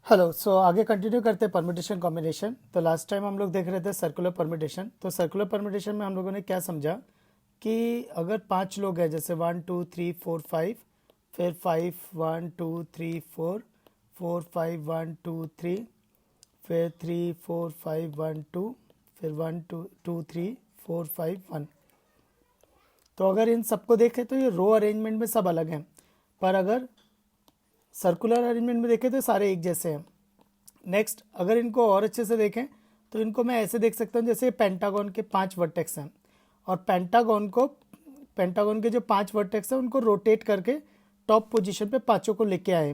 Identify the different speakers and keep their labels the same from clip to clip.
Speaker 1: Hello. आगे continue करते हैं परम्यूटेशन कॉम्बिनेशन। तो लास्ट टाइम हम लोग देख रहे थे सर्कुलर परम्यूटेशन। तो सर्कुलर परम्यूटेशन में हम लोगों ने क्या समझा कि अगर 5 लोग हैं, जैसे 1 2 3 4 5, फिर 5 1 2 3 4, 4 5 1 2 3, फिर 3 4 5 1 2, फिर 1 2 2 3 4 5 1। तो अगर इन सबको देखें तो ये रो अरेंजमेंट में सब अलग हैं, पर अगर सर्कुलर अरेंजमेंट में देखें तो सारे एक जैसे हैं। नेक्स्ट, अगर इनको और अच्छे से देखें तो इनको मैं ऐसे देख सकता हूँ, जैसे पेंटागन के 5 वर्टेक्स हैं और पेंटागन के जो 5 वर्टेक्स हैं उनको रोटेट करके टॉप पोजीशन पे पांचों को लेके आए।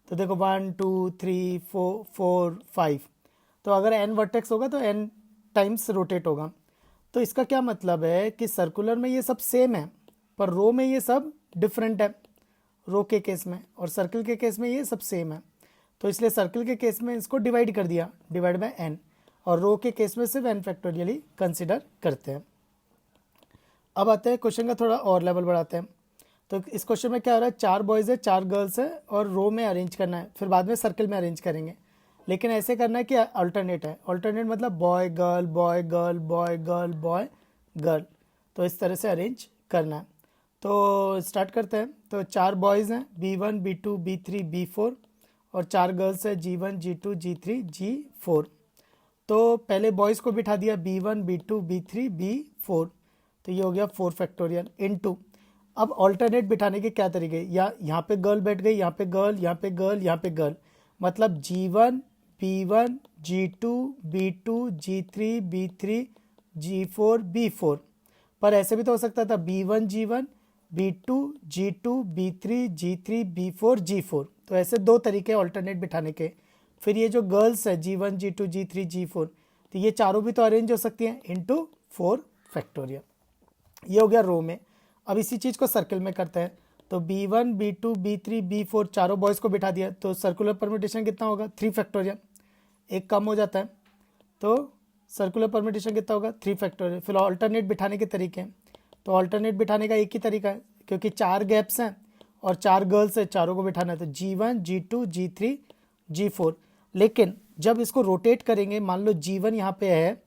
Speaker 1: तो देखो 1 2 3 4 5। तो अगर n वर्टेक्स होगा तो n टाइम्स रोटेट होगा। तो इसका क्या मतलब है कि सर्कुलर में ये सब सेम है, पर रो में ये सब डिफरेंट है, रो के केस में, और सर्कल के केस में ये सब सेम है। तो इसलिए सर्कल के केस में इसको डिवाइड कर दिया, डिवाइड बाय n, और रो के केस में सिर्फ n फैक्टोरियली कंसिडर करते हैं। अब आते हैं क्वेश्चन का थोड़ा और लेवल बढ़ाते हैं। तो इस क्वेश्चन में क्या हो रहा है, 4 बॉयज़ है 4 गर्ल्स है और रो में अरेंज करना है, फिर बाद में सर्कल में अरेंज करेंगे। लेकिन ऐसे करना है कि अल्टरनेट है। अल्टरनेट मतलब boy girl boy girl boy girl boy girl. तो इस तरह से अरेंज करना है। तो स्टार्ट करते हैं। तो 4 बॉयज़ हैं, B1 B2 B3 B4, और 4 गर्ल्स है, G1 G2 G3 G4। तो पहले बॉयज़ को बिठा दिया B1 B2 B3 B4। तो ये हो गया 4 फैक्टोरियल इनटू। अब ऑल्टरनेट बिठाने के क्या तरीके, या यहाँ पे गर्ल बैठ गई, यहाँ पे गर्ल, यहाँ पे गर्ल, यहाँ पे गर्ल, मतलब G1 B1 G2 B2 G3 B3 G4 B4। पर ऐसे भी तो हो सकता था B1 G1 B2 G2 B3 G3 B4 G4। तो ऐसे दो तरीके ऑल्टरनेट बिठाने के। फिर ये जो गर्ल्स है G1 G2 G3 G4, तो ये चारों भी तो अरेंज हो सकती हैं इनटू 4 फैक्टोरियल। ये हो गया रो में। अब इसी चीज़ को सर्कल में करते हैं। तो B1 B2 B3 B4 चारों बॉयज़ को बिठा दिया, तो सर्कुलर परम्यूटेशन कितना होगा, 3 फैक्टोरियल, एक कम हो जाता है। तो सर्कुलर परम्यूटेशन कितना होगा, 3 फैक्टोरियल। फिर ऑल्टरनेट बिठाने के तरीके हैं। तो ऑल्टरनेट बिठाने का एक ही तरीका है, क्योंकि 4 गैप्स हैं और 4 गर्ल्स है, चारों को बिठाना है। तो G1 G2 G3 G4। लेकिन जब इसको रोटेट करेंगे, मान लो G1 यहाँ पे है,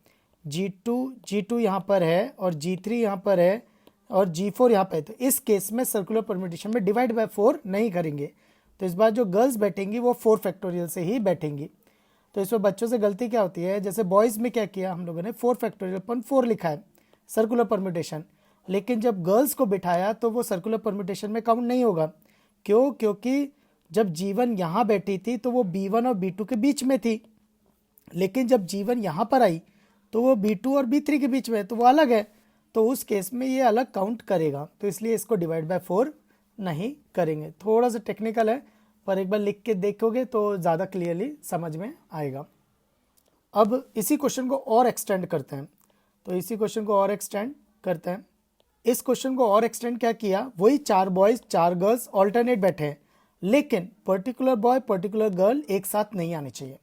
Speaker 1: G2 यहाँ पर है, और G3 यहाँ पर है, और G4 यहाँ पे है, तो इस केस में सर्कुलर परम्यूटेशन में डिवाइड बाय 4 नहीं करेंगे। तो इस बार जो गर्ल्स बैठेंगी वो 4 फैक्टोरियल से ही बैठेंगी। तो इसमें बच्चों से गलती क्या होती है, जैसे बॉयज़ में क्या किया हम लोगों ने, 4 फैक्टोरियल अपन 4 लिखा है सर्कुलर परम्यूटेशन, लेकिन जब गर्ल्स को बिठाया तो वो सर्कुलर परम्यूटेशन में काउंट नहीं होगा। क्यों? क्योंकि जब G1 यहाँ बैठी थी तो वो B1 और B2 के बीच में थी, लेकिन जब G1 यहाँ पर आई तो वो B2 और B3 के बीच में है, तो वो अलग है। तो उस केस में ये अलग काउंट करेगा, तो इसलिए इसको डिवाइड बाय 4 नहीं करेंगे। थोड़ा सा टेक्निकल है, पर एक बार लिख के देखोगे तो ज़्यादा क्लियरली समझ में आएगा। अब इसी क्वेश्चन को और एक्सटेंड करते हैं। तो इसी क्वेश्चन को और एक्सटेंड करते हैं। इस क्वेश्चन को और एक्सटेंड क्या किया, वही 4 बॉयज़ 4 गर्ल्स ऑल्टरनेट बैठे हैं, लेकिन पर्टिकुलर बॉय पर्टिकुलर गर्ल एक साथ नहीं आने चाहिए।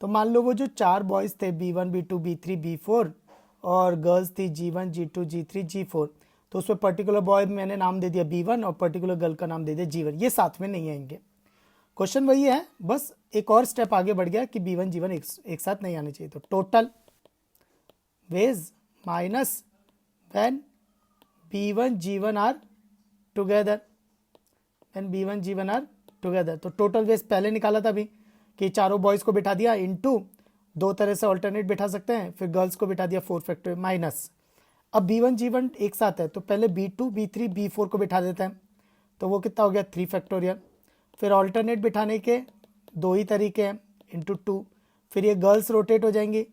Speaker 1: तो मान लो वो जो 4 बॉयज़ थे B1 B2 B3 B4, और गर्ल्स थी G1 G2 G3 G4, तो उसमें पर्टिकुलर बॉय मैंने नाम दे दिया B1 और पर्टिकुलर गर्ल का नाम दे दिया G1, ये साथ में नहीं आएंगे। क्वेश्चन वही है, बस एक और स्टेप आगे बढ़ गया कि B1 G1 एक साथ नहीं आने चाहिए। तो total ways minus when B1 G1 are together, when B1 G1 are together. तो टोटल वेज पहले निकाला था अभी कि चारों बॉयज़ को बिठा दिया, इनटू दो तरह से ऑल्टरनेट बिठा सकते हैं, फिर गर्ल्स को बिठा दिया 4 फैक्टोरियल, माइनस अब B1 G1 एक साथ है, तो पहले B2 B3 B4 को बिठा देते हैं, तो वो कितना हो गया 3 फैक्टोरियल। फिर ऑल्टरनेट बिठाने के दो ही तरीके हैं, इंटू 2। फिर ये गर्ल्स रोटेट हो जाएंगी,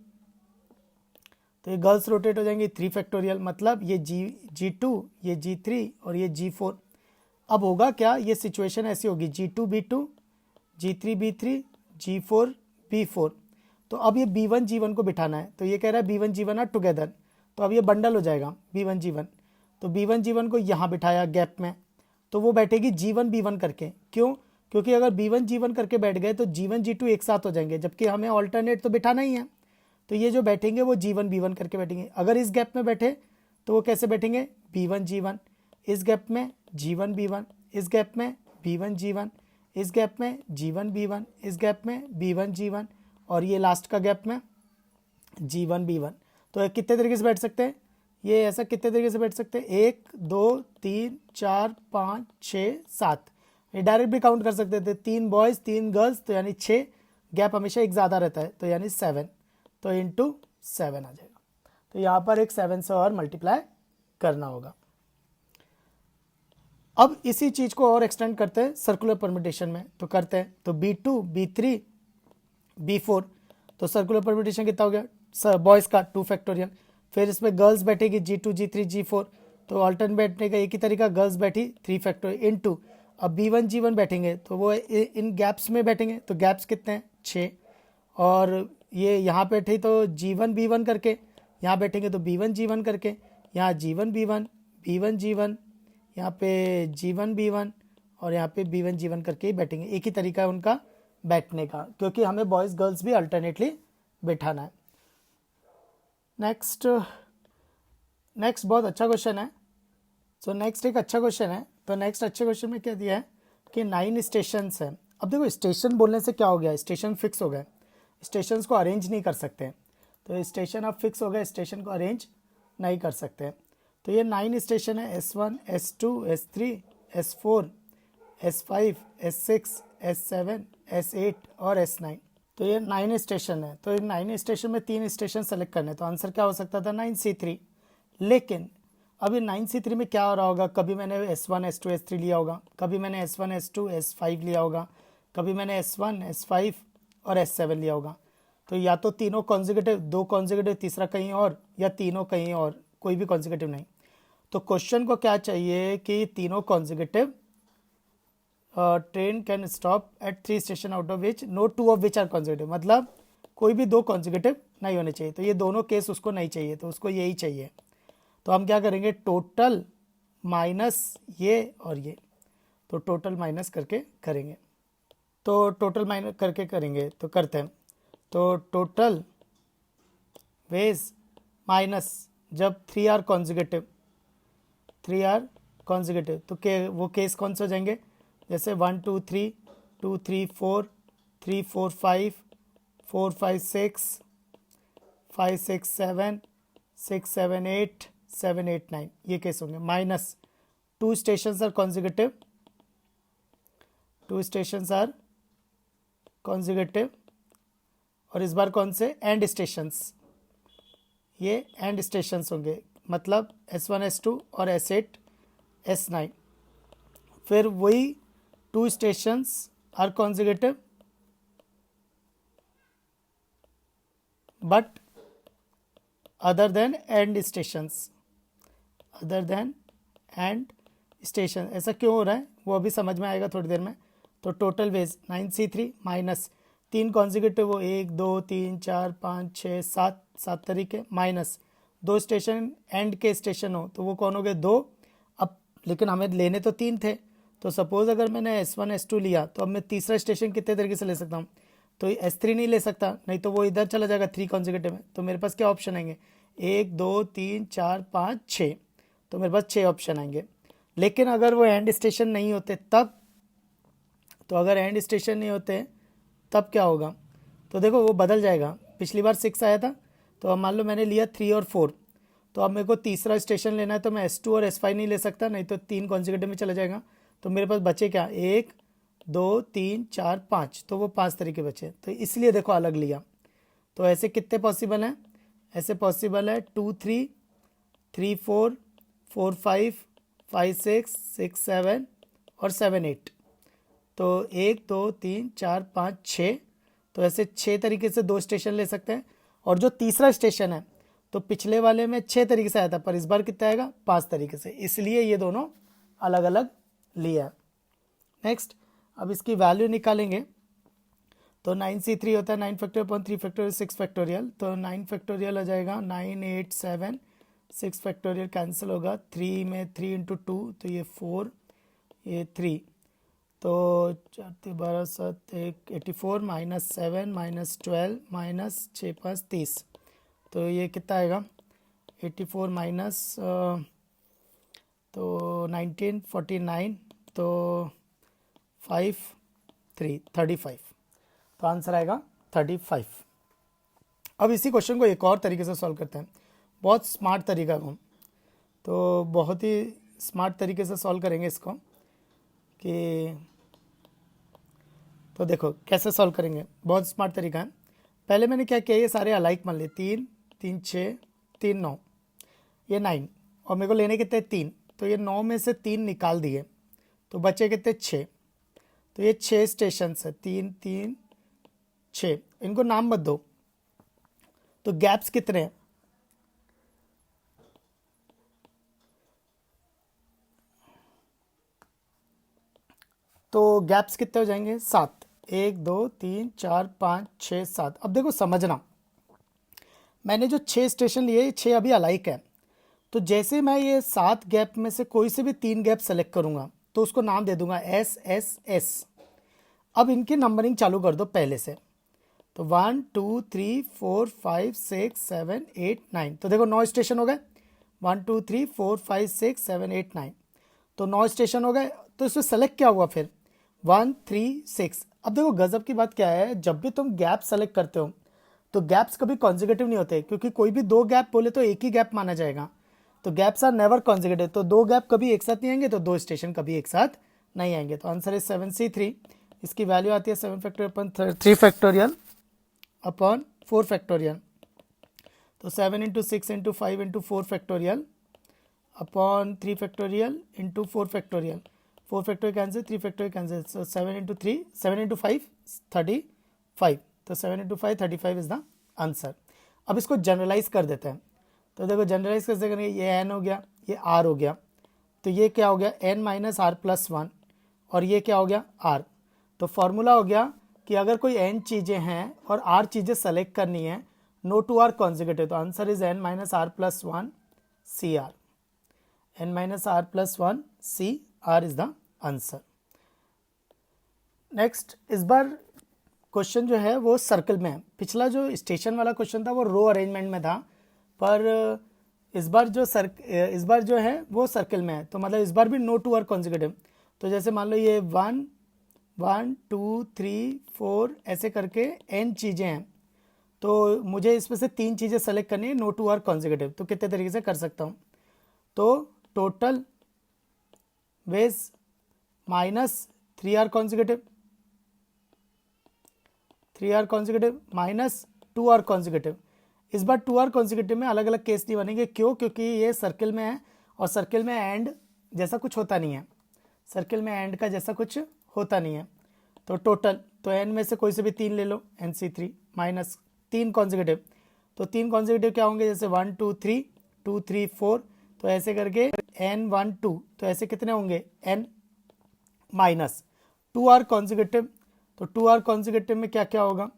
Speaker 1: तो ये गर्ल्स रोटेट हो जाएंगी 3 फैक्टोरियल, मतलब ये G2 ये G3 और ये G4। अब होगा क्या, ये सिचुएशन ऐसी होगी G2 B2 G3 B3 G4 B4। तो अब ये B1 G1 को बिठाना है, तो ये कह रहा है B1 G1 आर टुगेदर, तो अब ये बंडल हो जाएगा B1 G1। तो B1 G1 को यहाँ बिठाया गैप में, तो वो बैठेगी G1 B1 करके। क्यों? क्योंकि अगर B1 G1 करके बैठ गए तो G1 G2 एक साथ हो जाएंगे, जबकि हमें ऑल्टरनेट तो बिठाना ही है। तो ये जो बैठेंगे वो G1 B1 करके बैठेंगे। अगर इस गैप में बैठे तो वो कैसे बैठेंगे, B1 G1, इस गैप में G1 B1, इस गैप में B1 G1, इस गैप में G1 B1, इस गैप में B1 G1 और ये लास्ट का गैप में G1 B1। तो ये कितने तरीके से बैठ सकते हैं, ये ऐसा कितने तरीके से बैठ सकते हैं, 1 2 3 4 5 6 7। ये डायरेक्ट भी काउंट कर सकते थे, 3 बॉयज़ 3 गर्ल्स, तो यानी 6, गैप हमेशा एक ज़्यादा रहता है तो यानी 7, तो इंटू 7 आ जाएगा। तो यहाँ पर एक 7 से और मल्टीप्लाई करना होगा। अब इसी चीज़ को और एक्सटेंड करते हैं सर्कुलर परम्यूटेशन में, तो करते हैं। तो B2 B3 B4, तो सर्कुलर परम्यूटेशन कितना हो गया, बॉयज़ का 2 फैक्टोरियल, फिर इसमें गर्ल्स बैठेगी G2 G3 G4, तो अल्टरनेट बैठने का एक ही तरीका, गर्ल्स बैठी 3 फैक्टोरियल इनटू, अब B1 G1 बैठेंगे तो वो इन गैप्स में बैठेंगे, तो गैप्स कितने हैं 6, और ये यहाँ बैठे तो G1 B1 करके, यहाँ बैठेंगे तो B1 G1 करके, यहाँ G1 B1 B1 G1, यहाँ पे G1 B1 और यहाँ पे B1 G1 करके ही बैठेंगे। एक ही तरीका है उनका बैठने का, क्योंकि हमें बॉयज़ गर्ल्स भी अल्टरनेटली बैठाना है। नेक्स्ट बहुत अच्छा क्वेश्चन है। सो नेक्स्ट एक अच्छा क्वेश्चन है। तो नेक्स्ट अच्छे क्वेश्चन में क्या दिया है कि 9 स्टेशन हैं। अब देखो स्टेशन बोलने से क्या हो गया, स्टेशन फिक्स हो गए, स्टेशन को अरेंज नहीं कर सकते, तो स्टेशन अब फिक्स हो गए, स्टेशन को अरेंज नहीं कर सकते। तो ये 9 स्टेशन है, S1 S2 S3 S4 S5 S6 S7 S8 और S9। तो ये 9 स्टेशन है। तो इन 9 स्टेशन में 3 स्टेशन सेलेक्ट करने, तो आंसर क्या हो सकता था 9C3। लेकिन अभी 9C3 में क्या हो रहा होगा, कभी मैंने S1 S2 S3 लिया होगा, कभी मैंने S1 S2 S5 लिया होगा, कभी मैंने S1 S5 और S7 लिया होगा। तो या तो तीनों कॉन्जिक्यूटिव, 2 कॉन्जिक्यूटिव, तीसरा कहीं और, या तीनों कहीं और, कोई भी कॉन्जिक्यूटिव नहीं। तो क्वेश्चन को क्या चाहिए कि तीनों consecutive, train can stop at 3 station out of which no 2 of which are consecutive, मतलब कोई भी 2 कॉन्जिक्यूटिव नहीं होने चाहिए। तो ये दोनों केस उसको नहीं चाहिए, तो उसको यही चाहिए। तो हम क्या करेंगे, टोटल माइनस ये और ये, तो टोटल माइनस करके करेंगे, तो टोटल माइनस करके करेंगे, तो करते हैं। तो टोटल वेज माइनस, जब 3 आर कॉन्जिक्यूटिव, 3 आर कॉन्जिक्यूटिव, तो वो केस कौन से हो जाएंगे, जैसे 1 2 3 2 3 4 3 4 5 4 5 6 5 6 7 6 7 8 7 8 9, ये केस होंगे। Minus 2 station are consecutive, 2 station are consecutive, और इस बार कौन से, एंड स्टेशंस, ये एंड स्टेशंस होंगे, मतलब S1 S2 और S8 S9। फिर वही 2 stations are consecutive but other than end stations, other than end station. ऐसा क्यों हो रहा है वो अभी समझ में आएगा थोड़ी देर में। तो total veg 9C3 minus 3 consecutive हो, 1 2 3 4 5 6 7 7 तरीके, माइनस 2 स्टेशन एंड के स्टेशन हो, तो वो कौन हो गए 2। अब लेकिन हमें लेने तो 3 थे, तो सपोज अगर मैंने S1 S2 लिया, तो अब मैं तीसरा स्टेशन कितने तरीके से ले सकता हूँ, तो S3 नहीं ले सकता, नहीं तो वो इधर चला जाएगा 3 कॉन्जिक्यूटिव में। तो मेरे पास क्या ऑप्शन आएंगे, 1 2 3 4 5 6, तो मेरे पास 6 ऑप्शन आएंगे। लेकिन अगर वो एंड स्टेशन नहीं होते तब, तो अगर एंड स्टेशन नहीं होते तब क्या होगा, तो देखो वो बदल जाएगा। पिछली बार 6 आया था, तो अब मान लो मैंने लिया 3 और 4, तो अब मेरे को तीसरा स्टेशन लेना है, तो मैं S2 और S5 नहीं ले सकता, नहीं तो 3 कॉन्जिक्यूटिव में चला जाएगा। तो मेरे पास बचे क्या, 1 2 3 4 5, तो वो 5 तरीके बचे, तो इसलिए देखो अलग लिया। तो ऐसे कितने पॉसिबल हैं, ऐसे पॉसिबल है 2 3 3 4 4 5 5 6 6 7 और 7 8, तो 1 2 3 4 5 6, तो ऐसे 6 तरीके से 2 स्टेशन ले सकते हैं। और जो तीसरा स्टेशन है, तो पिछले वाले में 6 तरीके से आया था, पर इस बार कितना आएगा 5 तरीके से, इसलिए ये दोनों अलग अलग लिया है। नेक्स्ट अब इसकी वैल्यू निकालेंगे, तो 9C3 होता है 9 फैक्टोरियल अपॉन 3 फैक्टोरियल 6 फैक्टोरियल, तो 9 फैक्टोरियल आ जाएगा 9 8 7, 6 फैक्टोरियल कैंसिल होगा, 3 में 3 इंटू 2, तो ये 4 ये 3, तो 4 3 12 7 1 84 माइनस 7 माइनस 12 माइनस 6 5 30, तो ये कितना आएगा 84 माइनस तो 19 49, तो 5 3 35। तो आंसर आएगा 35। अब इसी क्वेश्चन को एक और तरीके से सॉल्व करते हैं, बहुत स्मार्ट तरीका है वो, तो बहुत ही स्मार्ट तरीके से सॉल्व करेंगे इसको कि, तो देखो कैसे सॉल्व करेंगे, बहुत स्मार्ट तरीका है। पहले मैंने क्या किया, ये सारे अलाइक मान लिए, 3 3 6 3 9, ये 9, और मेरे को लेने कितने 3, तो ये 9 में से 3 निकाल दिए तो बचे कितने 6। तो ये 6 स्टेशन है, 3 3 6, इनको नाम मत दो। तो गैप्स कितने हैं, तो गैप्स कितने हो जाएंगे 7, 1 2 3 4 5 6 7। अब देखो समझना, मैंने जो 6 स्टेशन लिए, ये 6 अभी अलाइक है, तो जैसे मैं ये 7 गैप में से कोई से भी 3 गैप सेलेक्ट करूंगा तो उसको नाम दे दूंगा एस एस एस। अब इनकी नंबरिंग चालू कर दो पहले से, तो 1 2 3 4 5 6 7 8 9, तो देखो 9 स्टेशन हो गए, 1 2 3 4 5 6 7 8 9, तो 9 स्टेशन हो गए। तो इसमें सेलेक्ट क्या हुआ फिर 1 3 6। अब देखो गजब की बात क्या है, जब भी तुम गैप सेलेक्ट करते हो तो गैप्स कभी कॉन्जिक्यूटिव नहीं होते, क्योंकि कोई भी 2 गैप बोले तो एक ही गैप माना जाएगा, तो गैप्स आर नेवर कॉन्जिक्यूटिव। तो 2 गैप कभी एक साथ नहीं आएंगे, तो 2 स्टेशन कभी एक साथ नहीं आएंगे। तो आंसर है 7C3। इसकी वैल्यू आती है 7 factorial upon 3 factorial upon 4 factorial, तो 7 into 6 into 5 into 4 factorial upon 3 factorial into 4 factorial, 4 factorial cancel, 3 factorial cancel, so 7 into 3 7 into 5 35, तो 7 इंटू 5 35 इज द आंसर। अब इसको जनरलाइज कर देते हैं, तो देखो जनरलाइज कैसे करेंगे, ये एन हो गया, ये आर हो गया, तो ये क्या हो गया एन माइनस आर प्लस 1, और ये क्या हो गया आर। तो फॉर्मूला हो गया कि अगर कोई एन चीज़ें हैं और आर चीज़ें सेलेक्ट करनी है, नो टू आर कॉन्जिक्यूटिव, तो answer is n minus r plus 1 C r, n minus r plus 1 C r is the answer. Next, इस बार क्वेश्चन जो है वो सर्कल में है, पिछला जो स्टेशन वाला क्वेश्चन था वो रो अरेंजमेंट में था, पर इस बार जो है वो सर्कल में है, तो मतलब इस बार भी नो टू आर कॉन्जिक्यूटिव। तो जैसे मान लो ये 1 1 2 3 4 ऐसे करके n चीज़ें हैं, तो मुझे इसमें से 3 चीज़ें सेलेक्ट करनी है नो टू आर कॉन्जिक्यूटिव, तो कितने तरीके से कर सकता हूँ, तो total ways minus 3 are consecutive, 3 are consecutive minus 2 are consecutive. इस बार 2 आर कॉन्जिक्यूटिव में अलग अलग केस नहीं बनेंगे, क्यों, क्योंकि ये सर्कल में है और सर्कल में एंड जैसा कुछ होता नहीं है, सर्कल में एंड का जैसा कुछ होता नहीं है। तो टोटल, तो एन में से कोई से भी 3 ले लो, NC3 माइनस 3 कॉन्जिक्यूटिव, तो 3 कॉन्जिक्यूटिव क्या होंगे, जैसे 1 2 3 2 3 4, तो ऐसे करके n 1 2, तो ऐसे कितने होंगे n माइनस 2 आर कॉन्जिक्यूटिव, तो 2 आर कॉन्जिक्यूटिव में क्या क्या होगा,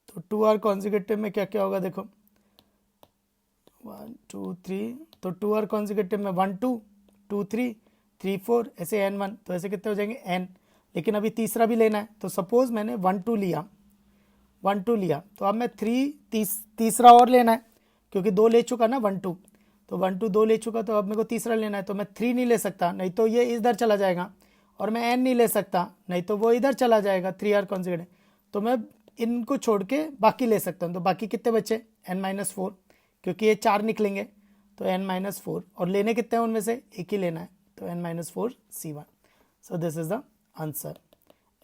Speaker 1: तो 2 आर कॉन्जिक्यूटिव में क्या क्या होगा, देखो 1 2 3, तो 2 आर कॉन्जिक्यूटिव में 1 2 2 3 3 4 ऐसे n1, तो ऐसे कितने हो जाएंगे n, लेकिन अभी तीसरा भी लेना है, तो सपोज मैंने 1 2 लिया, 1 2 लिया, तो अब मैं तीसरा और लेना है, क्योंकि 2 ले चुका ना 1 2, तो 1 2 2 ले चुका, तो अब मेरे को तीसरा लेना है, तो मैं 3 नहीं ले सकता, नहीं तो ये इधर चला जाएगा, और मैं n नहीं ले सकता, नहीं तो वो इधर चला जाएगा 3 आर कॉन्जिक्यूटिव, तो मैं इनको छोड़ के बाकी ले सकता हूँ। तो बाकी कितने बचे n-4, क्योंकि ये 4 निकलेंगे, तो n-4, और लेने कितने हैं उनमें से एक ही लेना है, तो n-4 C1। So this is the answer,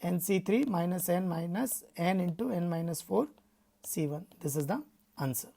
Speaker 1: NC3 minus n minus n into n-4 C1, this is the answer.